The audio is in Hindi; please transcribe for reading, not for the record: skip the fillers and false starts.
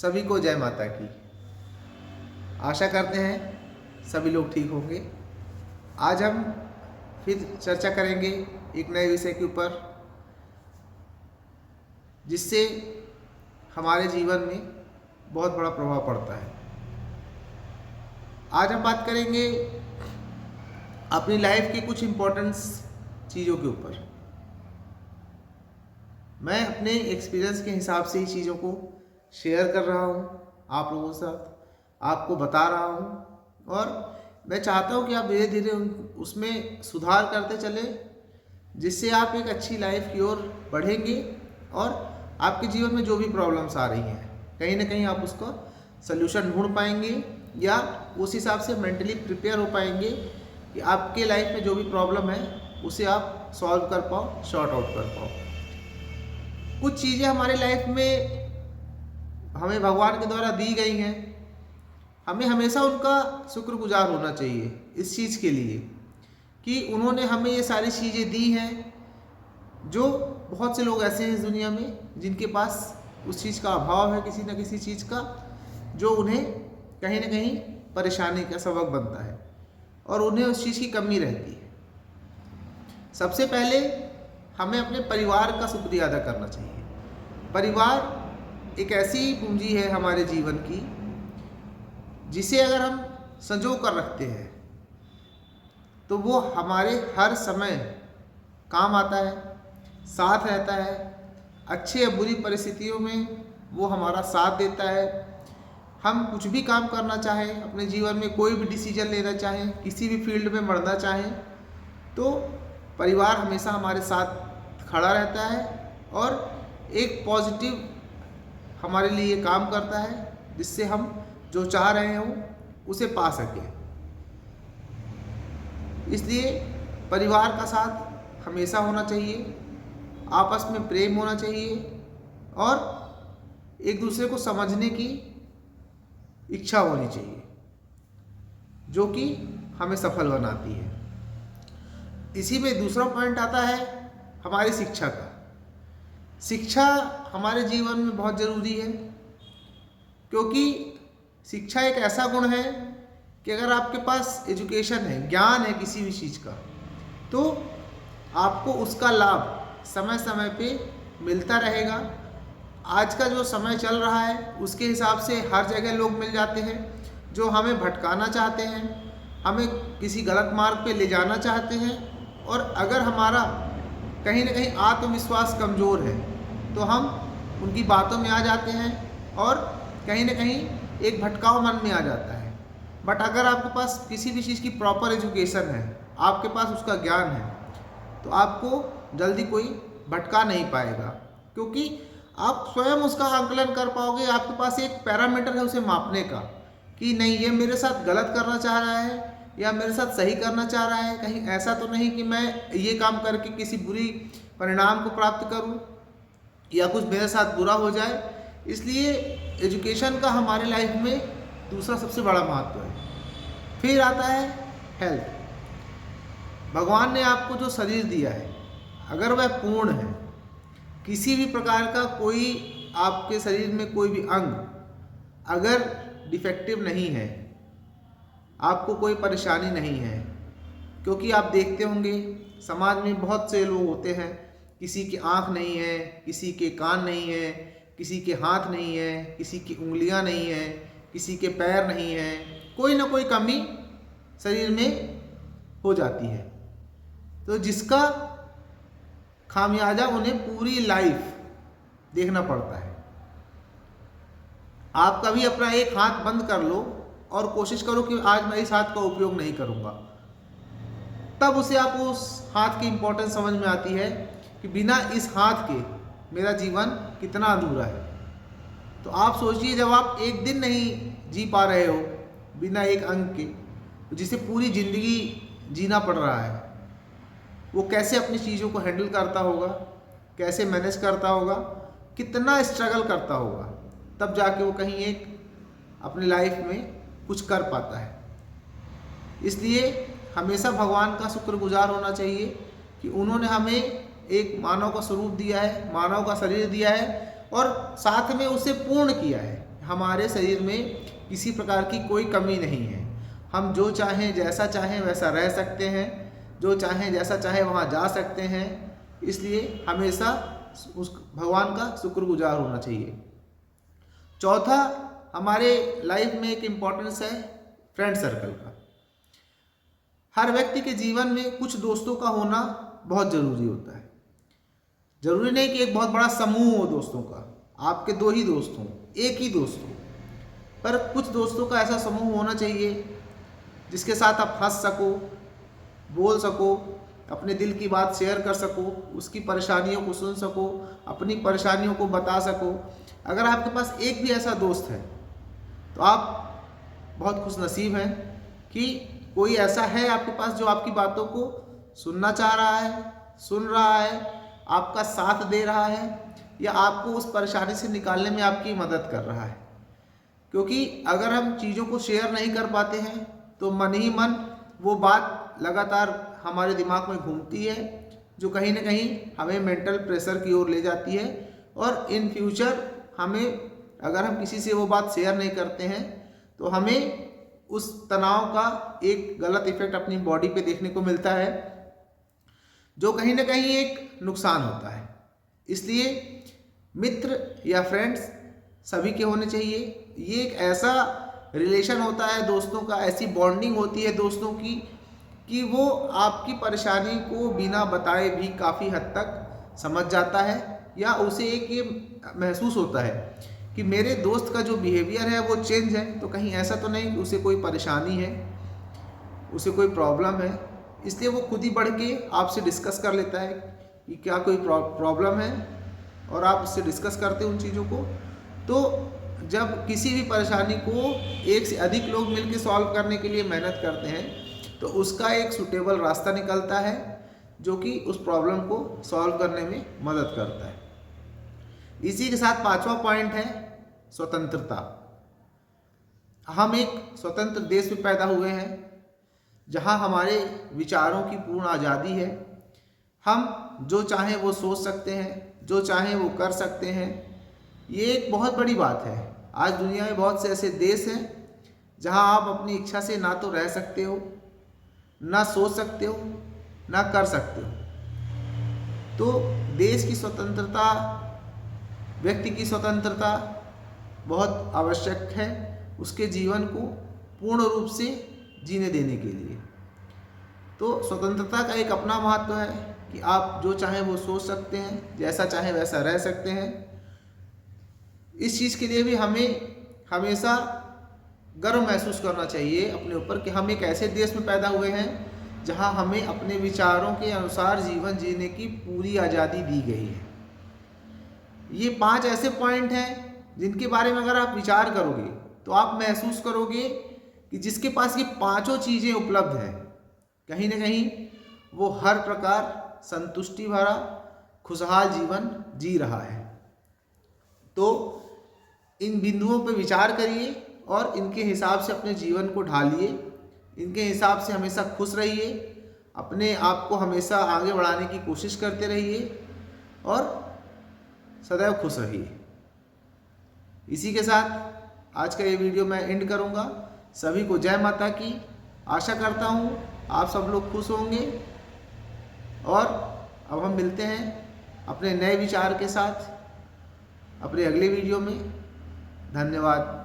सभी को जय माता की। आशा करते हैं सभी लोग ठीक होंगे। आज हम फिर चर्चा करेंगे एक नए विषय के ऊपर, जिससे हमारे जीवन में बहुत बड़ा प्रभाव पड़ता है। आज हम बात करेंगे अपनी लाइफ के कुछ इम्पोर्टेंस चीज़ों के ऊपर। मैं अपने एक्सपीरियंस के हिसाब से ही चीज़ों को शेयर कर रहा हूँ आप लोगों के साथ, आपको बता रहा हूँ, और मैं चाहता हूँ कि आप धीरे धीरे उसमें सुधार करते चले, जिससे आप एक अच्छी लाइफ की ओर बढ़ेंगे और आपके जीवन में जो भी प्रॉब्लम्स आ रही हैं कहीं ना कहीं आप उसका सल्यूशन ढूंढ पाएंगे, या उस हिसाब से मेंटली प्रिपेयर हो पाएंगे कि आपके लाइफ में जो भी प्रॉब्लम है उसे आप सॉल्व कर पाओ, सॉर्ट आउट कर पाओ। कुछ चीज़ें हमारे लाइफ में हमें भगवान के द्वारा दी गई हैं, हमें हमेशा उनका शुक्रगुजार होना चाहिए इस चीज़ के लिए कि उन्होंने हमें ये सारी चीज़ें दी हैं। जो बहुत से लोग ऐसे हैं इस दुनिया में जिनके पास उस चीज़ का अभाव है, किसी न किसी चीज़ का, जो उन्हें कहीं ना कहीं परेशानी का सबक बनता है और उन्हें उस चीज़ की कमी रहती है। सबसे पहले हमें अपने परिवार का शुक्रिया अदा करना चाहिए। परिवार एक ऐसी पूंजी है हमारे जीवन की जिसे अगर हम संजो कर रखते हैं तो वो हमारे हर समय काम आता है, साथ रहता है। अच्छे या बुरी परिस्थितियों में वो हमारा साथ देता है। हम कुछ भी काम करना चाहें अपने जीवन में, कोई भी डिसीजन लेना चाहें, किसी भी फील्ड में बढ़ना चाहें, तो परिवार हमेशा हमारे साथ खड़ा रहता है और एक पॉजिटिव हमारे लिए काम करता है, जिससे हम जो चाह रहे हों उसे पा सकें। इसलिए परिवार का साथ हमेशा होना चाहिए, आपस में प्रेम होना चाहिए और एक दूसरे को समझने की इच्छा होनी चाहिए, जो कि हमें सफल बनाती है। इसी में दूसरा पॉइंट आता है हमारी शिक्षा का। शिक्षा हमारे जीवन में बहुत ज़रूरी है, क्योंकि शिक्षा एक ऐसा गुण है कि अगर आपके पास एजुकेशन है, ज्ञान है किसी भी चीज़ का, तो आपको उसका लाभ समय समय पे मिलता रहेगा। आज का जो समय चल रहा है उसके हिसाब से हर जगह लोग मिल जाते हैं जो हमें भटकाना चाहते हैं, हमें किसी गलत मार्ग पे ले जाना चाहते हैं, और अगर हमारा कहीं ना कहीं आत्मविश्वास कमज़ोर है तो हम उनकी बातों में आ जाते हैं और कहीं ना कहीं एक भटकाव मन में आ जाता है। बट अगर आपके पास किसी भी चीज़ की प्रॉपर एजुकेशन है, आपके पास उसका ज्ञान है, तो आपको जल्दी कोई भटका नहीं पाएगा, क्योंकि आप स्वयं उसका आंकलन कर पाओगे। आपके पास एक पैरामीटर है उसे मापने का कि नहीं, ये मेरे साथ गलत करना चाह रहा है या मेरे साथ सही करना चाह रहा है। कहीं ऐसा तो नहीं कि मैं ये काम करके किसी बुरी परिणाम को प्राप्त करूं या कुछ मेरे साथ बुरा हो जाए। इसलिए एजुकेशन का हमारे लाइफ में दूसरा सबसे बड़ा महत्व है। फिर आता है हेल्थ। भगवान ने आपको जो शरीर दिया है, अगर वह पूर्ण है, किसी भी प्रकार का कोई आपके शरीर में कोई भी अंग अगर डिफेक्टिव नहीं है, आपको कोई परेशानी नहीं है, क्योंकि आप देखते होंगे समाज में बहुत से लोग होते हैं, किसी की आँख नहीं है, किसी के कान नहीं है, किसी के हाथ नहीं है, किसी की उंगलियां नहीं है, किसी के पैर नहीं है, कोई ना कोई कमी शरीर में हो जाती है। तो जिसका खामियाजा उन्हें पूरी लाइफ देखना पड़ता है। आप कभी अपना एक हाथ बंद कर लो और कोशिश करो कि आज मैं इस हाथ का उपयोग नहीं करूँगा, तब उसे आप उस हाथ की इम्पोर्टेंस समझ में आती है कि बिना इस हाथ के मेरा जीवन कितना अधूरा है। तो आप सोचिए, जब आप एक दिन नहीं जी पा रहे हो बिना एक अंग के, जिसे पूरी ज़िंदगी जीना पड़ रहा है, वो कैसे अपनी चीज़ों को हैंडल करता होगा, कैसे मैनेज करता होगा, कितना स्ट्रगल करता होगा, तब जाके वो कहीं एक अपनी लाइफ में कुछ कर पाता है। इसलिए हमेशा भगवान का शुक्रगुजार होना चाहिए कि उन्होंने हमें एक मानव का स्वरूप दिया है, मानव का शरीर दिया है और साथ में उसे पूर्ण किया है। हमारे शरीर में किसी प्रकार की कोई कमी नहीं है। हम जो चाहें जैसा चाहें वैसा रह सकते हैं, जो चाहें जैसा चाहें वहाँ जा सकते हैं। इसलिए हमेशा उस भगवान का शुक्रगुजार होना चाहिए। चौथा, हमारे लाइफ में एक इम्पोर्टेंस है फ्रेंड सर्कल का। हर व्यक्ति के जीवन में कुछ दोस्तों का होना बहुत ज़रूरी होता है। ज़रूरी नहीं कि एक बहुत बड़ा समूह हो दोस्तों का, आपके 2 ही दोस्त हों, एक ही दोस्त हो, पर कुछ दोस्तों का ऐसा समूह होना चाहिए जिसके साथ आप हंस सको, बोल सको, अपने दिल की बात शेयर कर सको, उसकी परेशानियों को सुन सको, अपनी परेशानियों को बता सको। अगर आपके पास एक भी ऐसा दोस्त है तो आप बहुत खुशनसीब हैं कि कोई ऐसा है आपके पास जो आपकी बातों को सुनना चाह रहा है, सुन रहा है, आपका साथ दे रहा है, या आपको उस परेशानी से निकालने में आपकी मदद कर रहा है। क्योंकि अगर हम चीज़ों को शेयर नहीं कर पाते हैं तो मन ही मन वो बात लगातार हमारे दिमाग में घूमती है, जो कहीं ना कहीं हमें मेंटल प्रेशर की ओर ले जाती है। और इन फ्यूचर हमें, अगर हम किसी से वो बात शेयर नहीं करते हैं तो हमें उस तनाव का एक गलत इफेक्ट अपनी बॉडी पे देखने को मिलता है, जो कहीं ना कहीं एक नुकसान होता है। इसलिए मित्र या फ्रेंड्स सभी के होने चाहिए। ये एक ऐसा रिलेशन होता है दोस्तों का, ऐसी बॉन्डिंग होती है दोस्तों की कि वो आपकी परेशानी को बिना बताए भी काफ़ी हद तक समझ जाता है, या उसे एक ये महसूस होता है कि मेरे दोस्त का जो बिहेवियर है वो चेंज है, तो कहीं ऐसा तो नहीं कि उसे कोई परेशानी है, उसे कोई प्रॉब्लम है। इसलिए वो खुद ही बढ़ के आपसे डिस्कस कर लेता है कि क्या कोई प्रॉब्लम है, और आप उससे डिस्कस करते हैं उन चीज़ों को। तो जब किसी भी परेशानी को एक से अधिक लोग मिलकर सॉल्व करने के लिए मेहनत करते हैं तो उसका एक सूटेबल रास्ता निकलता है जो कि उस प्रॉब्लम को सॉल्व करने में मदद करता है। इसी के साथ 5वां पॉइंट है स्वतंत्रता। हम एक स्वतंत्र देश में पैदा हुए हैं जहां हमारे विचारों की पूर्ण आज़ादी है। हम जो चाहें वो सोच सकते हैं, जो चाहें वो कर सकते हैं। ये एक बहुत बड़ी बात है। आज दुनिया में बहुत से ऐसे देश हैं जहां आप अपनी इच्छा से ना तो रह सकते हो, ना सोच सकते हो, ना कर सकते हो। तो देश की स्वतंत्रता, व्यक्ति की स्वतंत्रता बहुत आवश्यक है उसके जीवन को पूर्ण रूप से जीने देने के लिए। तो स्वतंत्रता का एक अपना महत्व है कि आप जो चाहें वो सोच सकते हैं, जैसा चाहें वैसा रह सकते हैं। इस चीज़ के लिए भी हमें हमेशा गर्व महसूस करना चाहिए अपने ऊपर कि हम एक ऐसे देश में पैदा हुए हैं जहां हमें अपने विचारों के अनुसार जीवन जीने की पूरी आज़ादी दी गई है। ये 5 ऐसे पॉइंट हैं जिनके बारे में अगर आप विचार करोगे तो आप महसूस करोगे कि जिसके पास ये 5 चीज़ें उपलब्ध हैं, कहीं ना कहीं वो हर प्रकार संतुष्टि भरा खुशहाल जीवन जी रहा है। तो इन बिंदुओं पर विचार करिए और इनके हिसाब से अपने जीवन को ढालिए। इनके हिसाब से हमेशा खुश रहिए, अपने आप को हमेशा आगे बढ़ाने की कोशिश करते रहिए और सदैव खुश रहिए। इसी के साथ आज का ये वीडियो मैं एंड करूँगा। सभी को जय माता की। आशा करता हूँ आप सब लोग खुश होंगे और अब हम मिलते हैं अपने नए विचार के साथ अपने अगले वीडियो में। धन्यवाद।